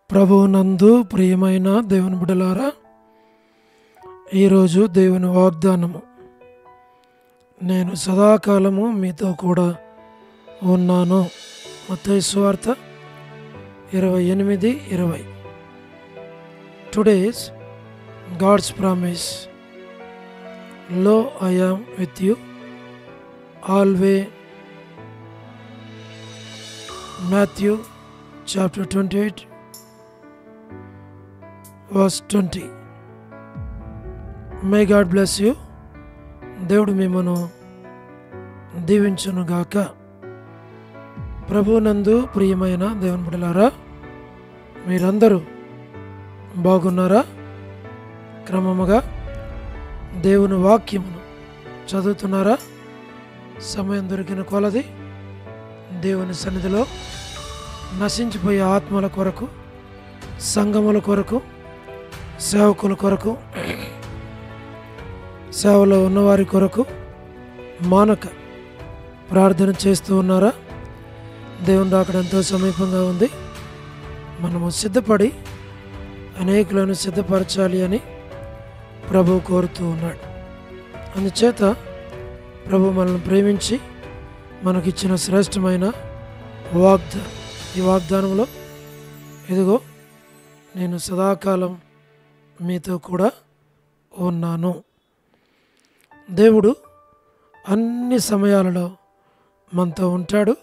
ప్రభువునందు ప్రియమైన దేవుని బిడ్డలారా, ఈరోజు దేవుని వాగ్దానము, నేను సదాకాలము మీతో కూడా ఉన్నాను. మత్తయి సువార్త 28:20. టుడేస్ గాడ్స్ ప్రామిస్, లో I am with you ఆల్వే. Matthew chapter 28 verse 20. May God bless you. దేవుడు మిమ్మను దీవించునుగాక. ప్రభువునందు ప్రియమైన దేవుని బిడ్డలారా, మీరందరూ బాగున్నారా? క్రమముగా దేవుని వాక్యమును చదువుతున్నారా? సమయం దొరికిన కొలది దేవుని సన్నిధిలో నశించిపోయే ఆత్మల కొరకు, సంఘముల కొరకు, సేవకుల కొరకు, సేవలో ఉన్నవారి కొరకు మానక ప్రార్థన చేస్తూ ఉన్నారా? దేవుని రాకడ ఎంతో సమీపంగా ఉంది. మనము సిద్ధపడి అనేకులను సిద్ధపరచాలి అని ప్రభువు కోరుతూ ఉన్నాడు. అందుచేత ప్రభు మనల్ని ప్రేమించి మనకిచ్చిన శ్రేష్టమైన వాగ్దానం, ఈ వాగ్దానంలో, ఇదిగో నేను సదాకాలం మీతో కూడా ఉన్నాను. దేవుడు అన్ని సమయాలలో మనతో ఉంటాడు,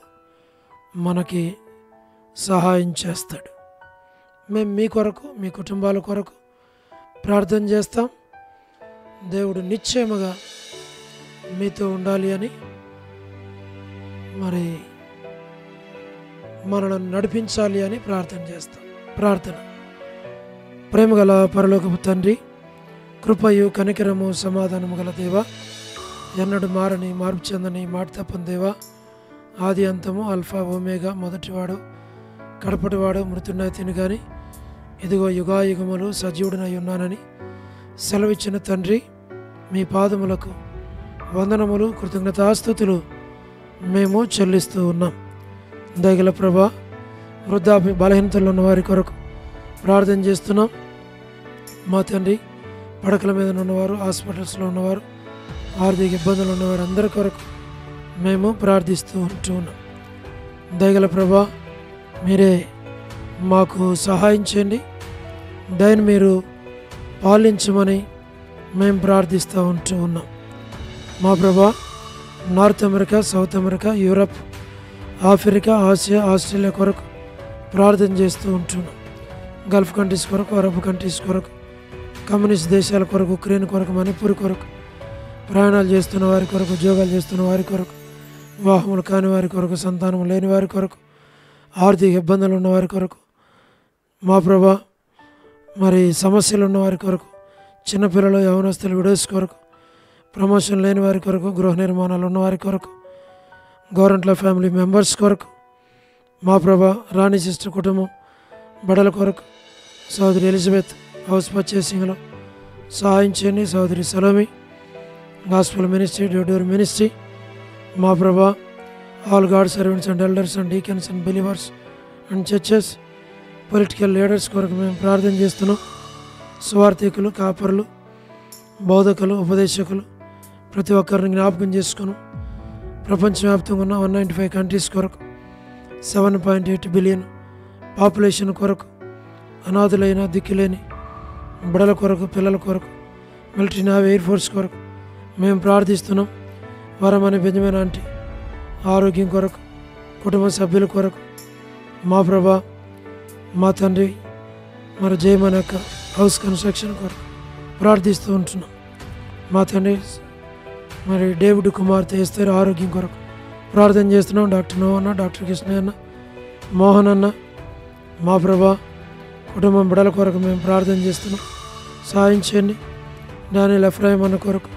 మనకి సహాయం చేస్తాడు. మేము మీ కొరకు, మీ కుటుంబాల కొరకు ప్రార్థన చేస్తాం. దేవుడు నిశ్చయముగా మీతో ఉండాలి అని, మరి మనల్ని నడిపించాలి అని ప్రార్థన చేస్తాం. ప్రార్థన. ప్రేమగల పరలోకపు తండ్రి, కృపయు కనికరము సమాధానము గల దేవా, ఎన్నడు మారని మార్పు చెందని మాట తప్పని దేవా, ఆది అంతము అల్ఫా ఓమేగా, మొదటివాడు కడపటివాడు, మృతున్నై తిని కానీ ఇదిగో యుగాయుగములు సజీవుడినై ఉన్నానని సెలవిచ్చిన తండ్రి, మీ పాదములకు వందనములు, కృతజ్ఞతాస్తుతులు మేము చెల్లిస్తూ ఉన్నాం. దయగల ప్రభా, వృద్ధాప్య బలహీనతలు ఉన్న వారి కొరకు ప్రార్థన చేస్తున్నాం. మా తండ్రి, పడకల మీద ఉన్నవారు, హాస్పిటల్స్లో ఉన్నవారు, ఆర్థిక ఇబ్బందులు ఉన్నవారు అందరి కొరకు మేము ప్రార్థిస్తూ ఉంటున్నాం. దయగల ప్రభా, మీరే మాకు సహాయం చేయండి. దయని మీరు పాలించమని మేము ప్రార్థిస్తూ ఉంటూ ఉన్నాం. మా ప్రభా, north America, south America, Europe, Africa, Asia, Australia కొరకు ప్రార్థన చేస్తూ ఉంటున్నాం. గల్ఫ్ కంట్రీస్ కొరకు, అరబ్ కంట్రీస్ కొరకు, కమ్యూనిస్ట్ దేశాల కొరకు, ఉక్రెయిన్ కొరకు, మణిపూర్ కొరకు, ప్రయాణాలు చేస్తున్న వారి కొరకు, ఉద్యోగాలు చేస్తున్న వారి కొరకు, వివాహములు కాని వారి కొరకు, సంతానం లేని వారి కొరకు, ఆర్థిక ఇబ్బందులు ఉన్న వారి కొరకు, మా ప్రభా, మరి సమస్యలు ఉన్న వారి కొరకు, చిన్నపిల్లలు, యవనస్తులు, విడోస్ కొరకు, ప్రమోషన్ లేని వారి కొరకు, గృహ నిర్మాణాలు ఉన్న వారి కొరకు, గవర్నమెంట్ల ఫ్యామిలీ మెంబర్స్ కొరకు, మా ప్రభా, రాణి సిస్టర్ కుటుంబం బడల కొరకు, సోదరి ఎలిజబెత్ హౌస్ పర్చేసింగ్లో సహాయం చేయండి. సోదరి Salomi gospel ministry, door ministry, మా ప్రభా, all God servants and elders and deacons and believers and churches, political leaders కొరకు మేము ప్రార్థన చేస్తున్నాం. స్వార్థికులు, కాపరులు, బోధకులు, ఉపదేశకులు ప్రతి ఒక్కరిని జ్ఞాపకం చేసుకున్నాం. ప్రపంచవ్యాప్తంగా ఉన్న 195 కంట్రీస్ కొరకు, 7.8 బిలియన్ పాపులేషన్ కొరకు, అనాథులైన దిక్కులేని బడల కొరకు, పిల్లల కొరకు, మిలిటరీ, నేవీ, ఎయిర్ ఫోర్స్ కొరకు మేము ప్రార్థిస్తున్నాం. వరమని బెంజమిన్ ఆంటీ ఆరోగ్యం కొరకు, కుటుంబ సభ్యుల కొరకు, మా ప్రభా, మా తండ్రి, మరి జయమన్ యొక్క హౌస్ కన్స్ట్రక్షన్ కొరకు ప్రార్థిస్తూ ఉంటున్నాం. మా తండ్రి, మరి డేవిడ్ కుమార్తె ఎస్తేర్ ఆరోగ్యం కొరకు ప్రార్థన చేస్తున్నాం. డాక్టర్ నో అన్న, డాక్టర్ కృష్ణ అన్న, మోహన్ అన్న, మా ప్రభా, కుటుంబం బిడల కొరకు మేము ప్రార్థన చేస్తున్నాం. సహాయం చేయండి. డానియల్ ఎఫ్రాయిం అన్న కొరకు,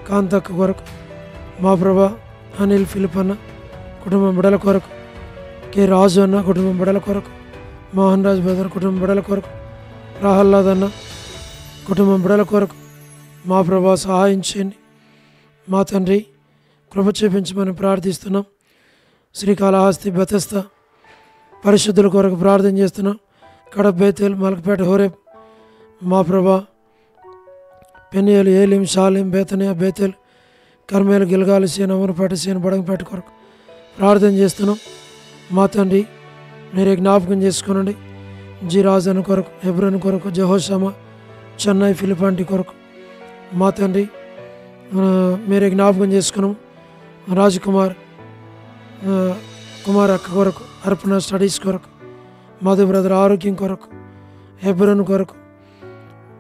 కాంతక్క కొరకు, మా ప్రభా, అనిల్ ఫిలిప్ అన్న కుటుంబం బిడల కొరకు, కె రాజు అన్న కుటుంబం బిడల కొరకు, మోహన్ రాజ్ బ్రదర్ కుటుంబం బిడల కొరకు, ప్రహ్లాద్ అన్న కుటుంబం బిడల కొరకు, మా ప్రభా, సహాయం చేయండి. మా తండ్రి, కృప చూపించమని ప్రార్థిస్తున్నాం. శ్రీకాళహస్తి, బెతెస్దా పరిశుద్ధుల కొరకు ప్రార్థన చేస్తున్నాం. కడప, బేతేల్, మలకపేట, హోరేబ్, మా ప్రభా పెనియేలు, ఏలిం, షాలిం, బేతనియా, బేతేల్, కర్మేలు, గిల్గాలు, సీన్, అమరపేట, సీన్, బడంగపేట కొరకు ప్రార్థన చేస్తున్నాం. మా తండ్రి మీరే జ్ఞాపకం చేసుకోనండి. జి రాజన్ కొరకు, హెబ్రోన్ కొరకు, జెహోషామా, చెన్నై, ఫిలిపాంటి కొరకు మా తండ్రి మీరే జ్ఞాపకం చేసుకున్నాం. రాజ్కుమార్ కుమార్ అక్క కొరకు, అర్పణ స్టడీస్ కొరకు, మధు బ్రదర్ ఆరోగ్యం కొరకు, హెబ్రోన్ కొరకు,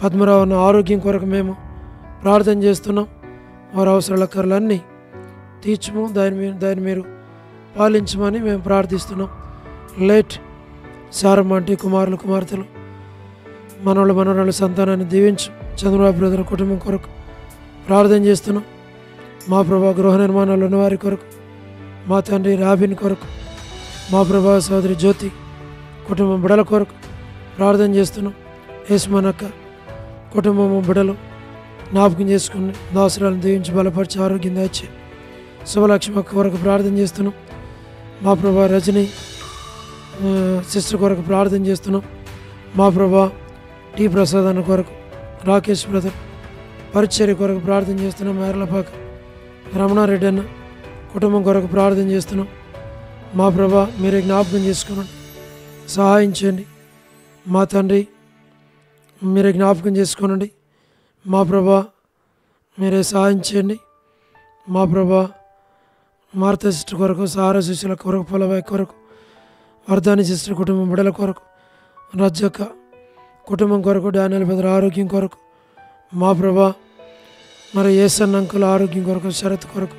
పద్మరావు అన్న ఆరోగ్యం కొరకు మేము ప్రార్థన చేస్తున్నాం. వారి అవసరాల కర్రలన్నీ తీర్చుము, దాన్ని మీరు పాలించమని మేము ప్రార్థిస్తున్నాం. లేట్ శారమ్మ అంటే కుమారులు, కుమార్తెలు, మనోళ్ళ మనోరాళ్ళ సంతానాన్ని దీవించు. చంద్రబాబు బ్రదర్ కుటుంబం కొరకు ప్రార్థన చేస్తున్నాం. మా ప్రభా గృహ నిర్మాణాలు ఉన్నవారి కొరకు, మా తండ్రి రాబిన్ కొరకు, మా ప్రభా సోదరి జ్యోతి కుటుంబం బిడల కొరకు ప్రార్థన చేస్తున్నాం. యేసుమనక్క కుటుంబము బిడలు జ్ఞాపకం చేసుకుని దాసురాలను దీవించి బలపరిచి ఆరోగ్యం దాచి శుభలక్ష్మి అక్క కొరకు ప్రార్థన చేస్తున్నాం. మా ప్రభా రజని సిస్టర్ కొరకు ప్రార్థన చేస్తున్నాం. మా ప్రభా టి ప్రసాద్ అన్న కొరకు, రాకేష్ బ్రదర్ పరిచర్య కొరకు ప్రార్థన చేస్తున్నాం. మేరలపాక రమణారెడ్డి అన్న కుటుంబం కొరకు ప్రార్థన చేస్తున్నాం. మా ప్రభా మీరే జ్ఞాపకం చేసుకున్నాను, సహాయం చేయండి. మా తండ్రి మీరే జ్ఞాపకం చేసుకోనండి. మా ప్రభా మీరే సహాయం చేయండి. మా ప్రభా మార్త సిస్టర్ కొరకు, సహారా శిష్యుల కొరకు, పొలవాయి కొరకు, వర్ధాని సిస్టర్ కుటుంబం బిడల కొరకు, రజ్జక్క కుటుంబం కొరకు, డానియల్ బ్రదర్ ఆరోగ్యం కొరకు, మా ప్రభా మరి ఏసన్ అంకుల ఆరోగ్యం కొరకు, శరత్ కొరకు,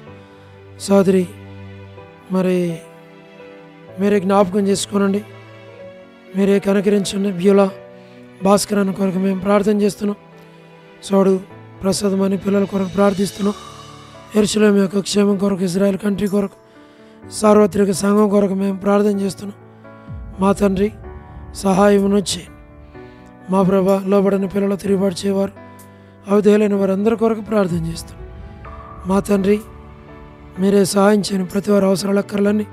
సోదరి మరి మీరే జ్ఞాపకం చేసుకోనండి. మీరే కనకరించండి. బ్యూలా భాస్కర్ అన్న కొరకు మేము ప్రార్థన చేస్తున్నాం. సోడు ప్రసాదం అని పిల్లల కొరకు ప్రార్థిస్తున్నాం. యెరూషలేం యొక్క క్షేమం కొరకు, ఇజ్రాయెల్ కంట్రీ కొరకు, సార్వత్రిక సంఘం కొరకు మేము ప్రార్థన చేస్తున్నాం. మా తండ్రి సహాయమును చేయండి. మా ప్రభా లోబడిన పిల్లలు, తిరుగుబాటు చేయవారు, అవిధేయులైన వారందరి కొరకు ప్రార్థన చేస్తున్నాం. మా తండ్రి మీరే సహాయం చేయని ప్రతి వారి అవసరాల అక్కర్లన్నీ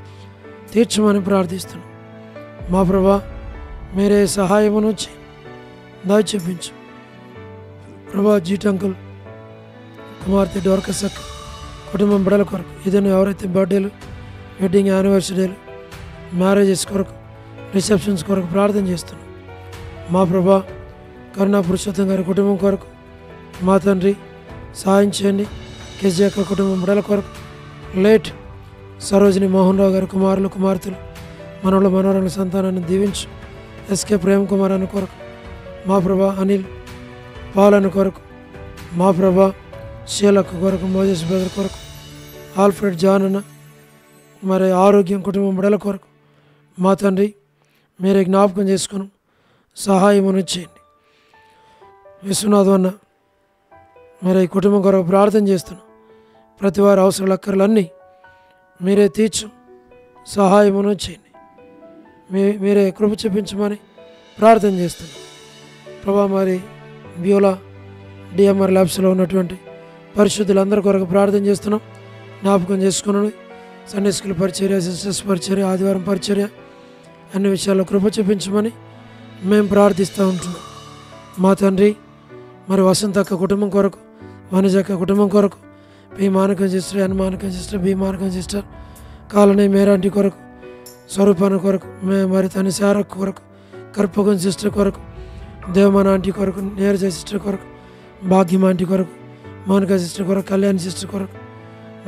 తీర్చమని ప్రార్థిస్తున్నాం. మా ప్రభా మీరే సహాయమును చేయండి, దయ చూపించు. ప్రభా జీట్ అంకుల్ కుమార్తె డోర్కస్ అక్క కుటుంబం బిడల కొరకు, ఇదని ఎవరైతే బర్త్డేలు, వెడ్డింగ్ యానివర్సరీలు, మ్యారేజెస్ కొరకు, రిసెప్షన్స్ కొరకు ప్రార్థన చేస్తున్నాం. మా ప్రభా కరుణా పురుషోత్తం గారి కుటుంబం కొరకు మా తండ్రి సహాయం చేయండి. కేజీ అక్క కుటుంబం బిడల కొరకు, లేట్ సరోజిని మోహన్ రావు గారి కుమారులు, కుమార్తెలు, మనోళ్ళ మనోరాల సంతానాన్ని దీవించు. ఎస్కే ప్రేమ్ కుమార్ అన్న కొరకు, మా ప్రభా అనిల్ పాలన కొరకు, మా ప్రభా షీలక్క కొరకు, మోజెస్ బ్రదర్ కొరకు, ఆల్ఫ్రెడ్ జాన్ అన్న మరి ఆరోగ్యం కుటుంబం బిడల కొరకు మా తండ్రి మీరే జ్ఞాపకం చేసుకుని సహాయమును చేయండి. విశ్వనాథం అన్న మరి ఈ కుటుంబం కొరకు ప్రార్థన చేస్తున్నాం. ప్రతి వారి అవసరాల అక్కర్లన్నీ మీరే తీర్చు, సహాయమును చేయండి. మీరే కృప చూపించమని ప్రార్థన చేస్తున్నాం. ప్రభా మరి బ్యూలా డిఎంఆర్ ల్యాబ్స్లో ఉన్నటువంటి పరిశుద్ధులందరి కొరకు ప్రార్థన చేస్తున్నాం. జ్ఞాపకం చేసుకున్నాను. సండే స్కూల్ పరిచర్య, సిస్టర్స్ పరిచర్య, ఆదివారం పరిచర్య, అన్ని విషయాల్లో కృప చూపించమని మేము ప్రార్థిస్తూ ఉంటున్నాం. మా తండ్రి మరి వసంతక్క కుటుంబం కొరకు, వనజక్క కుటుంబం కొరకు, పి మానకం సిస్టర్, ఎన్ మానకం సిస్టర్, బి మానకం సిస్టర్, కాలనీ మేరాంటి కొరకు, స్వరూపాన కొరకు, మరి తన శారక్ కొరకు, కర్పకం సిస్టర్ కొరకు, దేవమాన ఆంటీ కొరకు, నీరజ సిస్టర్ కొరకు, భాగ్యం ఆంటీ కొరకు, మౌనిక సిస్టర్ కొరకు, కళ్యాణ్ సిస్టర్ కొరకు,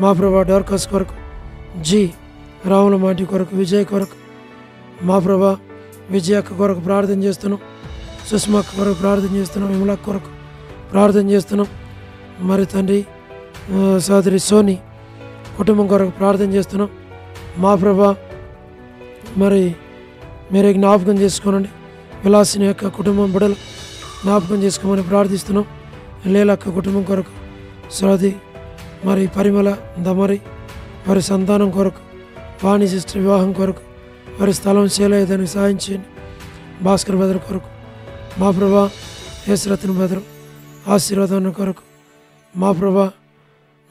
మా ప్రభా డోర్కస్ కొరకు, జి రాముల మాంటీ కొరకు, విజయ్ కొరకు, మా ప్రభా విజయ్ అక్క కొరకు ప్రార్థన చేస్తున్నాం. సుష్మా అక్క కొరకు ప్రార్థన చేస్తున్నాం. విమలక్క కొరకు ప్రార్థన చేస్తున్నాం. మరి తండ్రి సోదరి సోని కుటుంబం కొరకు ప్రార్థన చేస్తున్నాం. మా ప్రభా మరి మీరే జ్ఞాపకం చేసుకోనండి. విలాసిని యొక్క కుటుంబం బిడలు జ్ఞాపకం చేసుకోమని ప్రార్థిస్తున్నాం. లీలక్క కుటుంబం కొరకు, స్వాతి మరి పరిమళ దమరి వారి సంతానం కొరకు, వాణి సిస్టర్ వివాహం కొరకు, వారి స్థలం శీలయ్యదానికి సాయం చేయండి. భాస్కర్ బెదర్ కొరకు, మా ప్రభా యేసరత్న బెదరు ఆశీర్వాదం కొరకు, మా ప్రభా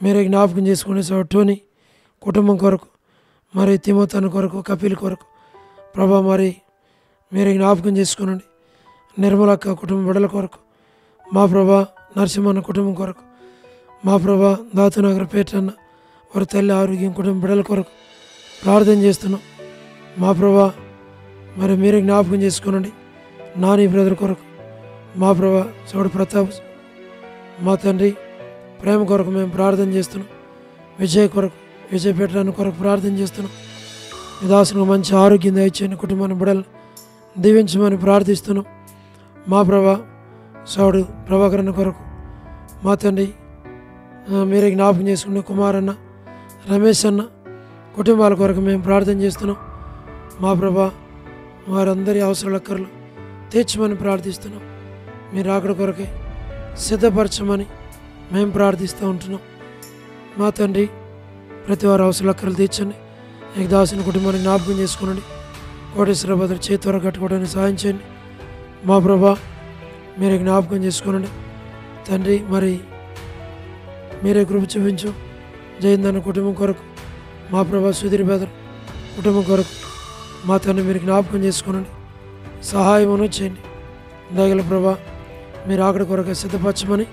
మీరే జ్ఞాపకం చేసుకునే టోనీ కుటుంబం కొరకు, మరి తిమోతన కొరకు, కపిల్ కొరకు ప్రభా మరి మీరే జ్ఞాపకం చేసుకోనండి. నిర్మలక్క కుటుంబ బిడ్డల కొరకు, మా ప్రభా నరసింహన్న కుటుంబం కొరకు, మా ప్రభా దాతునగర్ పేటన్న వారి తల్లి ఆరోగ్యం కుటుంబ బిడ్డల కొరకు ప్రార్థన చేస్తున్నాం. మా ప్రభా మరి మీరే జ్ఞాపకం చేసుకోనండి. నాని బ్రదర్ కొరకు, మా ప్రభా చౌడు ప్రతాప్ మా తండ్రి ప్రేమ కొరకు మేము ప్రార్థన చేస్తున్నాం. విజయ్ కొరకు, విజయ్ పెట్టడానికి కొరకు ప్రార్థన చేస్తున్నాం. మీ దాసులకు మంచి ఆరోగ్యం దయచేయండి, కుటుంబాన్ని బిడ్డలు దీవించమని ప్రార్థిస్తున్నాం. మా ప్రభా సౌడు ప్రభాకరణ కొరకు, మా తండ్రి మీరే జ్ఞాపకం చేసుకునే కుమారన్న, రమేష్ అన్న కుటుంబాల కొరకు మేము ప్రార్థన చేస్తున్నాం. మా ప్రభా వారందరి అవసరాల అక్కర్లు తీర్చమని ప్రార్థిస్తున్నాం. మీరు అక్కడ కొరకే సిద్ధపరచమని మేము ప్రార్థిస్తూ ఉంటున్నాం. మా తండ్రి ప్రతి వారి అవసరాల అక్కర్లు తీర్చండి. ఏకదాసుని కుటుంబాన్ని జ్ఞాపకం చేసుకోనండి. కోటేశ్వర భద్ర చేతివర కట్టుకోవడానికి సహాయం చేయండి. మా ప్రభా మీరే జ్ఞాపకం చేసుకోనండి తండ్రి. మరి మీరే కృప చూపించు. జయందన్న కుటుంబం కొరకు, మా ప్రభా సుధీర్ బెదర్ కుటుంబం కొరకు, మా తండ్రి మీరు జ్ఞాపకం చేసుకోనండి, సహాయమును చేయండి. దయగల ప్రభా మీరు అక్కడ కొరకు సిద్ధపరచమని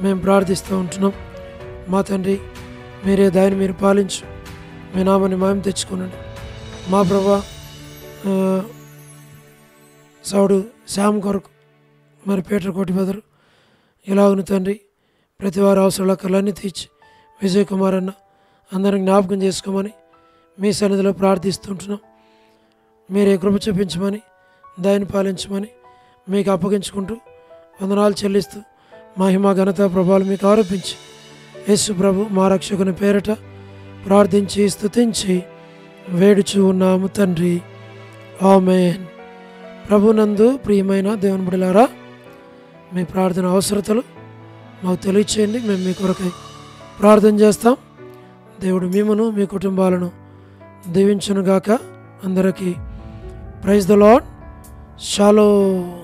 మేము ప్రార్థిస్తూ ఉంటున్నాం. మా తండ్రి మీరే దాన్ని మీరు పాలించు, మీ నామాన్ని మాయం తెచ్చుకోనండి. మా ప్రభా సౌడు శ్యామ్ కొరకు, మరి పీటర్ కోటి బెదరు ఇలాగును తండ్రి ప్రతి వారి అవసరాల కళ్ళన్నీ తీర్చి విజయ్ కుమార్ అన్న అందరిని జ్ఞాపకం చేసుకోమని మీ సన్నిధిలో ప్రార్థిస్తుంటున్నాం. మీరే కృప చూపించమని, దాన్ని పాలించమని మీకు అప్పగించుకుంటూ వందనాలు చెల్లిస్తూ మహిమ ఘనత ప్రభావాలు మీకు ఆరోపించి యేసు ప్రభు మా రక్షకుని పేరట ప్రార్థించి స్తుతించి వేడుచు ఉన్నాము తండ్రి. ఆమేన్. ప్రభునందు ప్రియమైన దేవుని బిడ్డలారా, మీ ప్రార్థన అవసరతలు మాకు తెలియచేయండి. మేము మీ కొరకై ప్రార్థన చేస్తాం. దేవుడు మిమ్మును మీ కుటుంబాలను దీవించునుగాక. అందరికీ ప్రైజ్ ద లార్డ్. షాలోమ్.